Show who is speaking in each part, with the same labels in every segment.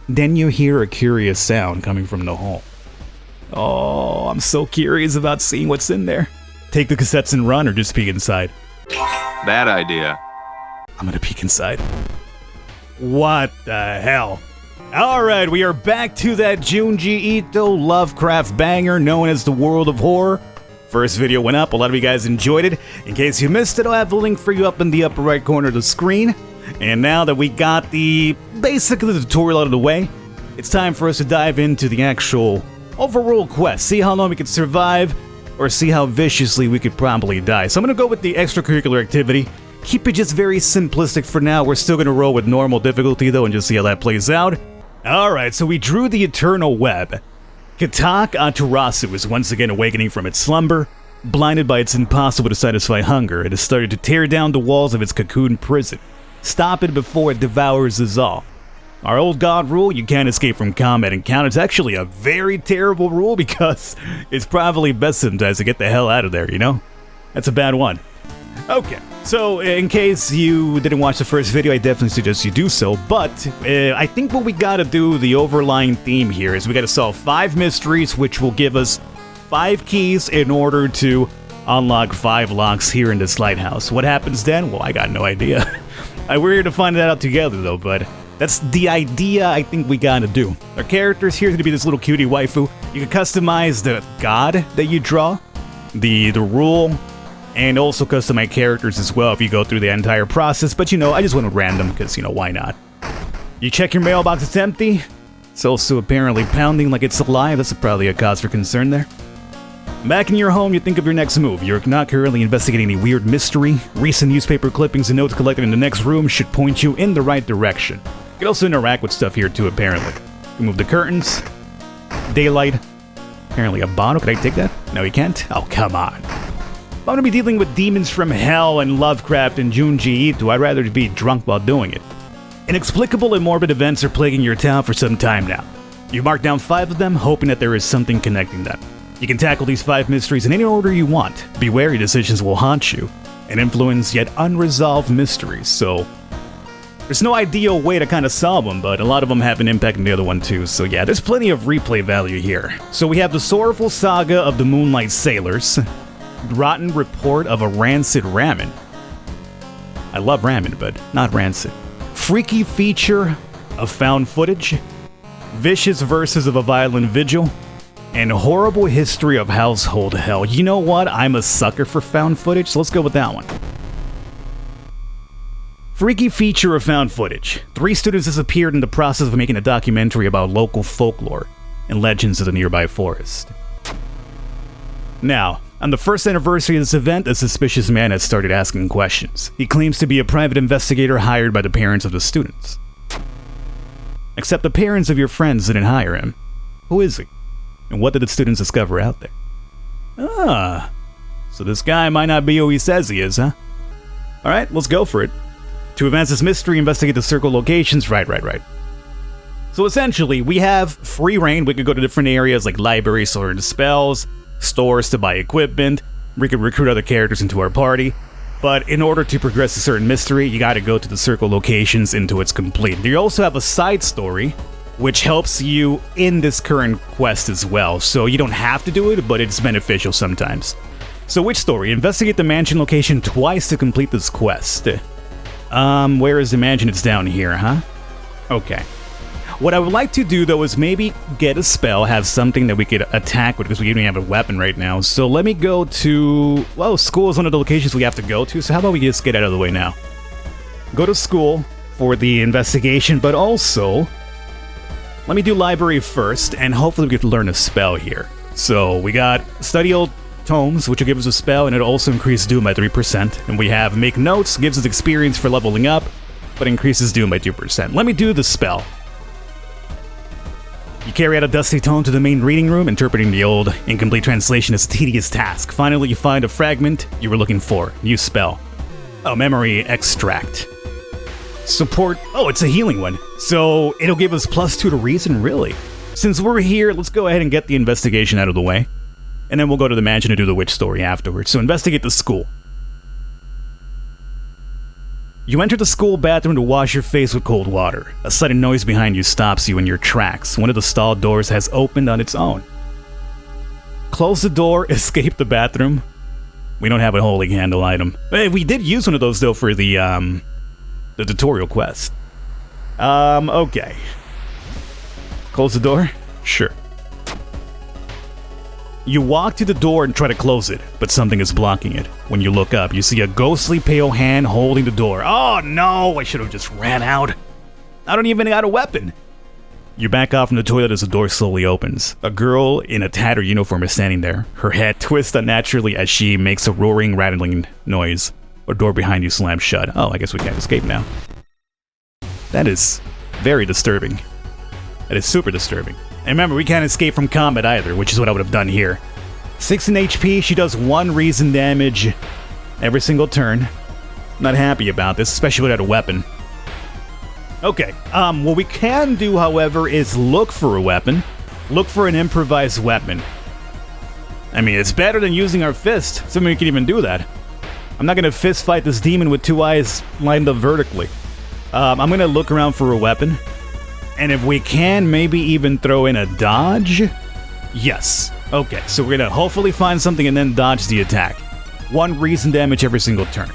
Speaker 1: Then you hear a curious sound coming from the hall. Oh, I'm so curious about seeing what's in there. Take the cassettes and run, or just peek inside?
Speaker 2: Bad idea.
Speaker 1: I'm gonna peek inside. What the hell? Alright, we are back to that Junji Ito Lovecraft banger known as the World of Horror. First video went up, a lot of you guys enjoyed it. In case you missed it, I'll have the link for you up in the upper right corner of the screen. And now that we got basically the tutorial out of the way, it's time for us to dive into the actual overall quest. See how long we can survive, or see how viciously we could probably die. So I'm gonna go with the extracurricular activity. Keep it just very simplistic for now. We're still gonna roll with normal difficulty though and just see how that plays out. Alright, so we drew the eternal web. Katak Aturasu is once again awakening from its slumber. Blinded by its impossible to satisfy hunger, it has started to tear down the walls of its cocoon prison. Stop it before it devours us all. Our old god rule, you can't escape from combat encounters, actually a very terrible rule because it's probably best sometimes to get the hell out of there, you know? That's a bad one. Okay, so in case you didn't watch the first video, I definitely suggest you do so, but I think what we gotta do, the overlying theme here, is we gotta solve 5 mysteries, which will give us 5 keys in order to unlock 5 locks here in this lighthouse. What happens then? Well, I got no idea. We're here to find that out together though, but that's the idea I think we gotta do. Our character's here to be this little cutie waifu. You can customize the god that you draw, the rule, and also customize characters as well if you go through the entire process, but you know, I just went with random because, you know, why not? You check your mailbox, it's empty. It's also apparently pounding like it's alive. That's probably a cause for concern there. Back in your home, you think of your next move. You're not currently investigating any weird mystery. Recent newspaper clippings and notes collected in the next room should point you in the right direction. You can also interact with stuff here too, apparently. You move the curtains. Daylight. Apparently a bottle. Can I take that? No, you can't? Oh, come on. If I'm gonna be dealing with demons from hell and Lovecraft and Junji Ito, I'd rather be drunk while doing it. Inexplicable and morbid events are plaguing your town for some time now. You mark down 5 of them, hoping that there is something connecting them. You can tackle these 5 mysteries in any order you want. Beware, your decisions will haunt you and influence yet unresolved mysteries, so there's no ideal way to kind of solve them, but a lot of them have an impact on the other one too, so yeah, there's plenty of replay value here. So we have the sorrowful saga of the Moonlight Sailors, rotten report of a rancid ramen. I love ramen, but not rancid. Freaky feature of found footage, vicious verses of a violent vigil, and horrible history of household hell. You know what? I'm a sucker for found footage, so let's go with that one. Freaky feature of found footage. 3 students disappeared in the process of making a documentary about local folklore and legends of the nearby forest. Now, on the first anniversary of this event, a suspicious man has started asking questions. He claims to be a private investigator hired by the parents of the students. Except the parents of your friends didn't hire him. Who is he? And what did the students discover out there? Ah, so this guy might not be who he says he is, huh? Alright, let's go for it. To advance this mystery, investigate the circle locations. Right. So essentially, we have free reign. We could go to different areas like libraries to learn spells, stores to buy equipment. We could recruit other characters into our party. But in order to progress a certain mystery, you gotta go to the circle locations until it's complete. You also have a side story, which helps you in this current quest as well. So you don't have to do it, but it's beneficial sometimes. So which story? Investigate the mansion location twice to complete this quest. Where is the mansion? It's down here, huh? Okay. What I would like to do, though, is maybe get a spell, have something that we could attack with, because we don't have a weapon right now. So let me go to... Well, school is one of the locations we have to go to, so how about we just get out of the way now? Go to school for the investigation, but also... Let me do library first, and hopefully we get to learn a spell here. So we got study old tomes, which will give us a spell, and it'll also increase doom by 3%. And we have make notes, gives us experience for leveling up, but increases doom by 2%. Let me do the spell. You carry out a dusty tome to the main reading room. Interpreting the old, incomplete translation is a tedious task. Finally, you find a fragment you were looking for. New spell. Oh, memory extract. Support. Oh, it's a healing one. So it'll give us +2 to reason, really. Since we're here, let's go ahead and get the investigation out of the way. And then we'll go to the mansion to do the witch story afterwards. So investigate the school. You enter the school bathroom to wash your face with cold water. A sudden noise behind you stops you in your tracks. One of the stall doors has opened on its own. Close the door, escape the bathroom. We don't have a holy candle item. Hey, we did use one of those though for the tutorial quest. Okay. Close the door? Sure. You walk to the door and try to close it, but something is blocking it. When you look up, you see a ghostly pale hand holding the door. Oh no, I should have just ran out. I don't even got a weapon. You back off from the toilet as the door slowly opens. A girl in a tattered uniform is standing there. Her head twists unnaturally as she makes a roaring, rattling noise. A door behind you slams shut. Oh, I guess we can't escape now. That is very disturbing. That is super disturbing. And remember, we can't escape from combat either, which is what I would have done here. 6 in HP, she does 1 reason damage every single turn. Not happy about this, especially without a weapon. Okay, what we can do, however, is look for a weapon. Look for an improvised weapon. I mean, it's better than using our fist. Somebody can even do that. I'm not gonna fist fight this demon with 2 eyes lined up vertically. I'm gonna look around for a weapon. And if we can, maybe even throw in a dodge? Yes. Okay, so we're gonna hopefully find something and then dodge the attack. 1 reason damage every single turn.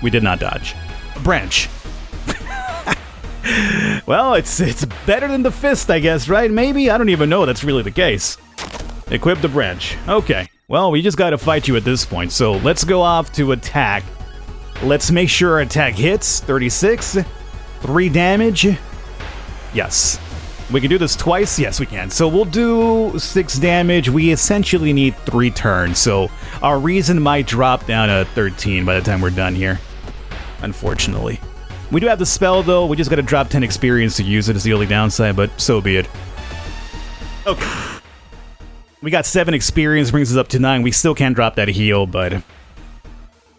Speaker 1: We did not dodge. A branch. Well, it's better than the fist, I guess, right? Maybe? I don't even know if that's really the case. Equip the branch. Okay. Well, we just gotta fight you at this point, so let's go off to attack. Let's make sure our attack hits. 36. 3 damage. Yes. We can do this twice? Yes, we can. So we'll do 6 damage. We essentially need 3 turns, so our reason might drop down to 13 by the time we're done here. Unfortunately. We do have the spell, though. We just gotta drop 10 experience to use it as the only downside, but so be it. Okay. We got 7 experience, brings us up to 9. We still can't drop that heal, but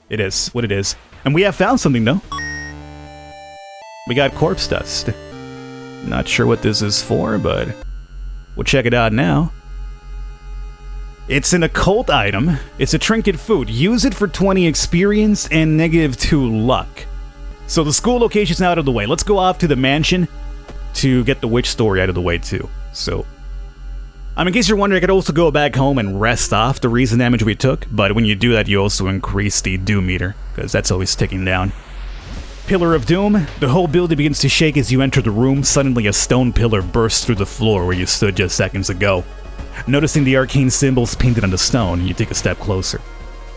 Speaker 1: it is what it is. And we have found something, though. We got corpse dust. Not sure what this is for, but we'll check it out now. It's an occult item. It's a trinket food. Use it for 20 experience and -2 luck. So the school location's out of the way. Let's go off to the mansion to get the witch story out of the way too. So, in case you're wondering, I could also go back home and rest off the reason damage we took, but when you do that, you also increase the doom meter, because that's always ticking down. Pillar of Doom. The whole building begins to shake as you enter the room. Suddenly, a stone pillar bursts through the floor where you stood just seconds ago. Noticing the arcane symbols painted on the stone, you take a step closer.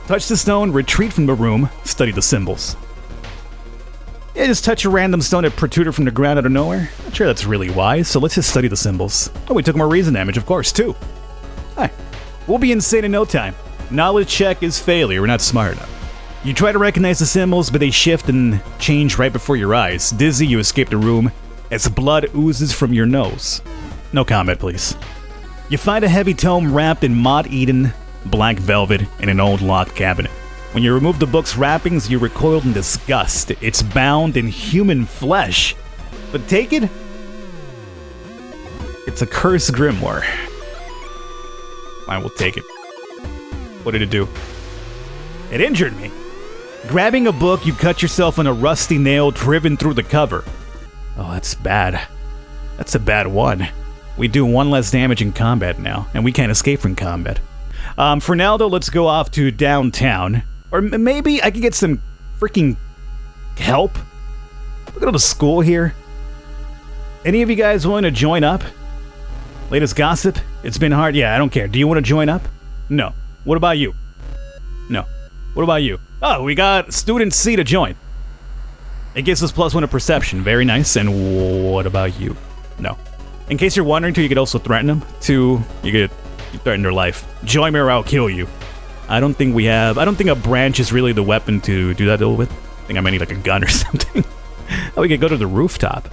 Speaker 1: Touch the stone, retreat from the room, study the symbols. Yeah, just touch a random stone that protruded from the ground out of nowhere. Not sure that's really wise, so let's just study the symbols. Oh, we took more reason damage, of course, too. Hi. We'll be insane in no time. Knowledge check is failure, we're not smart enough. You try to recognize the symbols, but they shift and change right before your eyes. Dizzy, you escape the room as blood oozes from your nose. No comment, please. You find a heavy tome wrapped in moth-eaten black velvet in an old locked cabinet. When you remove the book's wrappings, you recoil in disgust. It's bound in human flesh. But take it? It's a cursed grimoire. I will take it. What did it do? It injured me. Grabbing a book, you cut yourself on a rusty nail driven through the cover. Oh, that's bad. That's a bad one. We do 1 less damage in combat now, and we can't escape from combat. For now, though, let's go off to downtown. Or maybe I could get some freaking help. Look at all the school here. Any of you guys willing to join up? Latest gossip? It's been hard? Yeah, I don't care. Do you want to join up? No. What about you? No. What about you? Oh, we got student C to join. It gives us +1 to perception. Very nice. And what about you? No. In case you're wondering, too, you could also threaten them. 2, you could threaten their life. Join me or I'll kill you. I don't think a branch is really the weapon to do that with. I think I might need like a gun or something. Oh, we could go to the rooftop.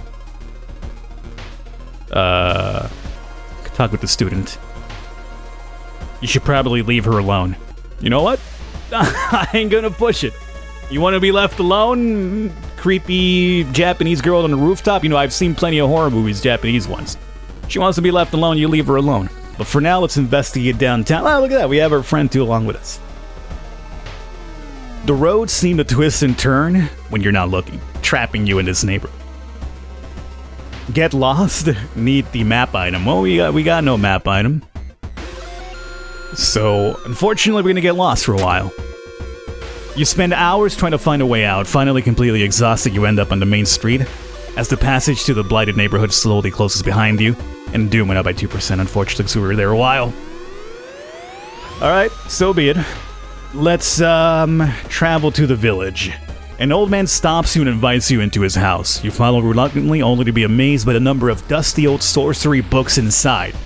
Speaker 1: Talk with the student. You should probably leave her alone. You know what? I ain't gonna push it. You want to be left alone? Creepy Japanese girl on the rooftop? You know, I've seen plenty of horror movies, Japanese ones. She wants to be left alone, you leave her alone. But for now, let's investigate downtown. Oh, look at that. We have our friend too along with us. The roads seem to twist and turn when you're not looking, trapping you in this neighborhood. Get lost? Need the map item. Well, we got no map item. So, unfortunately, we're gonna get lost for a while. You spend hours trying to find a way out. Finally completely exhausted, you end up on the main street as the passage to the blighted neighborhood slowly closes behind you, and doom went up by 2%, unfortunately, because we were there a while. Alright, so be it. Let's, travel to the village. An old man stops you and invites you into his house. You follow reluctantly, only to be amazed by the number of dusty old sorcery books inside.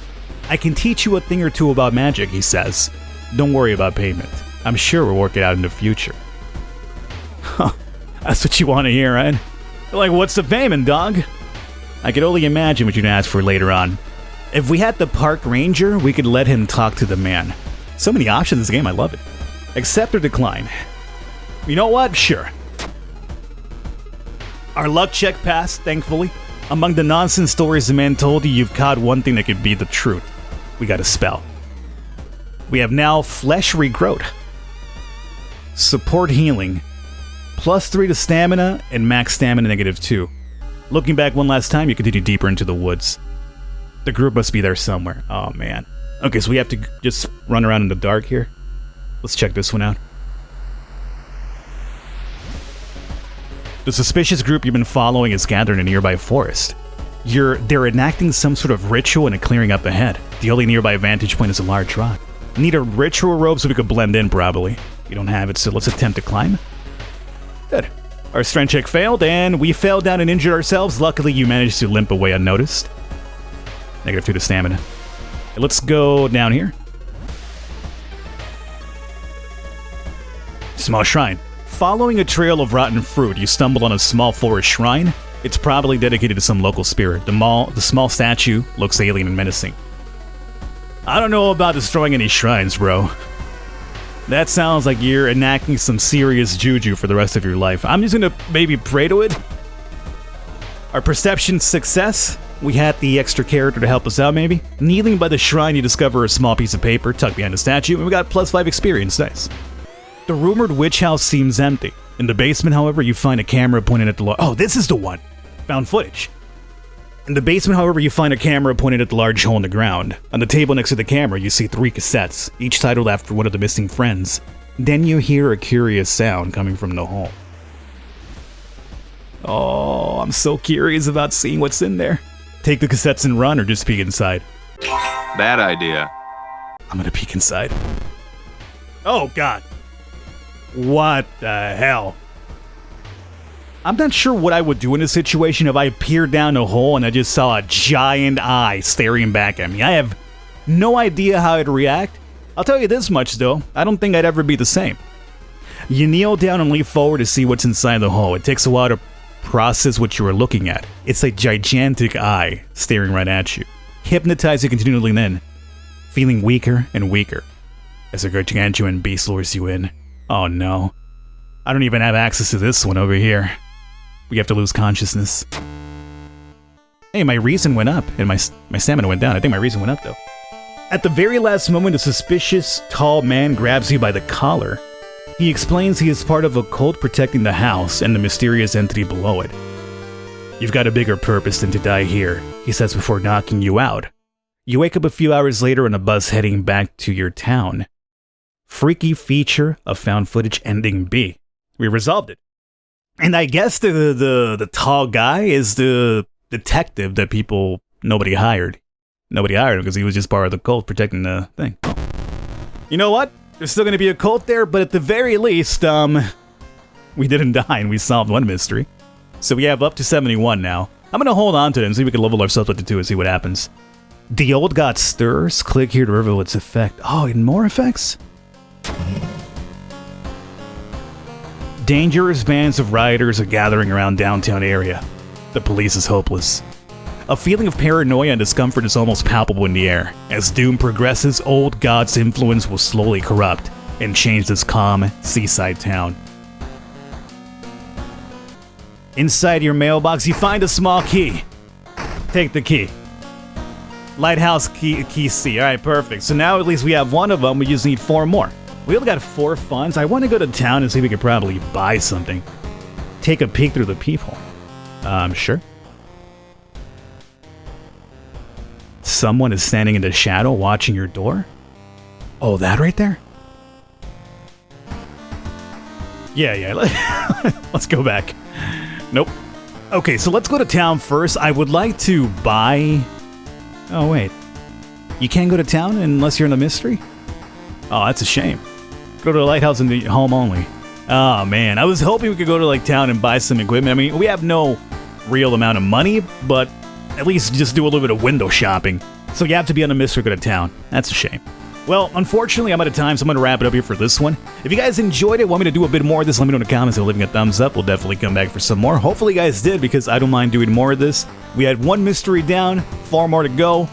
Speaker 1: I can teach you a thing or two about magic, he says. Don't worry about payment. I'm sure we'll work it out in the future. Huh, that's what you want to hear, right? Like, what's the payment, dog? I can only imagine what you'd ask for later on. If we had the park ranger, we could let him talk to the man. So many options in this game, I love it. Accept or decline. You know what? Sure. Our luck check passed, thankfully. Among the nonsense stories the man told you, you've caught one thing that could be the truth. We got a spell. We have now flesh regrowth. Support healing. +3 to stamina and max stamina -2. Looking back one last time, you continue deeper into the woods. The group must be there somewhere. Oh man. Okay, so we have to just run around in the dark here. Let's check this one out. The suspicious group you've been following is gathered in a nearby forest. They're enacting some sort of ritual in a clearing up ahead. The only nearby vantage point is a large rock. Need a ritual robe so we could blend in, probably. We don't have it, so let's attempt to climb. Good. Our strength check failed, and we fell down and injured ourselves. Luckily, you managed to limp away unnoticed. -2 to stamina. Okay, let's go down here. Small shrine. Following a trail of rotten fruit, you stumble on a small forest shrine. It's probably dedicated to some local spirit. The small statue looks alien and menacing. I don't know about destroying any shrines, bro. That sounds like you're enacting some serious juju for the rest of your life. I'm just gonna maybe pray to it. Our perception success. We had the extra character to help us out, maybe. Kneeling by the shrine, you discover a small piece of paper tucked behind the statue, and we got +5 experience. Nice. The rumored witch house seems empty. In the basement, however, you find a camera pointed at the oh, this is the one! Found footage. In the basement, however, you find a camera pointed at the large hole in the ground. On the table next to the camera, you see 3 cassettes, each titled after one of the missing friends. Then you hear a curious sound coming from the hole. Oh, I'm so curious about seeing what's in there. Take the cassettes and run, or just peek inside.
Speaker 2: Bad idea.
Speaker 1: I'm gonna peek inside. Oh, God. What the hell? I'm not sure what I would do in this situation if I peered down a hole and I just saw a giant eye staring back at me. I have no idea how I'd react. I'll tell you this much, though. I don't think I'd ever be the same. You kneel down and lean forward to see what's inside the hole. It takes a while to process what you are looking at. It's a gigantic eye staring right at you. Hypnotized, you continue to lean in, feeling weaker and weaker as a gargantuan beast lures you in. Oh no. I don't even have access to this one over here. We have to lose consciousness. Hey, my reason went up, and my stamina went down. I think my reason went up, though. At the very last moment, a suspicious, tall man grabs you by the collar. He explains he is part of a cult protecting the house and the mysterious entity below it. You've got a bigger purpose than to die here, he says before knocking you out. You wake up a few hours later on a bus heading back to your town. Freaky feature of found footage ending B. We resolved it. And I guess the tall guy is the detective that nobody hired. Nobody hired him because he was just part of the cult protecting the thing. You know what? There's still going to be a cult there, but at the very least, we didn't die and we solved one mystery. So we have up to 71 now. I'm going to hold on to it and see if we can level ourselves up to 2 and see what happens. The old god stirs. Click here to reveal its effect. Oh, and more effects? Dangerous bands of rioters are gathering around downtown area. The police is hopeless. A feeling of paranoia and discomfort is almost palpable in the air. As doom progresses, old god's influence will slowly corrupt and change this calm seaside town. Inside your mailbox, you find a small key. Take the key. Lighthouse key C. Alright, perfect. So now at least we have one of them. We just need 4 more. We only got 4 funds. I want to go to town and see if we could probably buy something. Take a peek through the peephole. Sure. Someone is standing in the shadow watching your door? Oh, that right there? Yeah. Let's go back. Nope. Okay, so let's go to town first. I would like to buy... Oh, wait. You can't go to town unless you're in the mystery? Oh, that's a shame. Go to the lighthouse and the home only. Oh, man. I was hoping we could go to, like, town and buy some equipment. I mean, we have no real amount of money, but at least just do a little bit of window shopping. So you have to be on the mystery to go to town. That's a shame. Well, unfortunately, I'm out of time, so I'm going to wrap it up here for this one. If you guys enjoyed it, want me to do a bit more of this, let me know in the comments. If leaving a thumbs up, we'll definitely come back for some more. Hopefully you guys did, because I don't mind doing more of this. We had 1 mystery down, 4 more to go.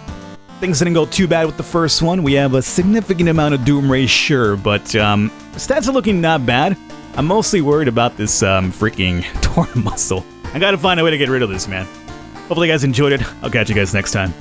Speaker 1: Things didn't go too bad with the first one. We have a significant amount of doom rays, sure, but stats are looking not bad. I'm mostly worried about this freaking torn muscle. I gotta find a way to get rid of this, man. Hopefully you guys enjoyed it. I'll catch you guys next time.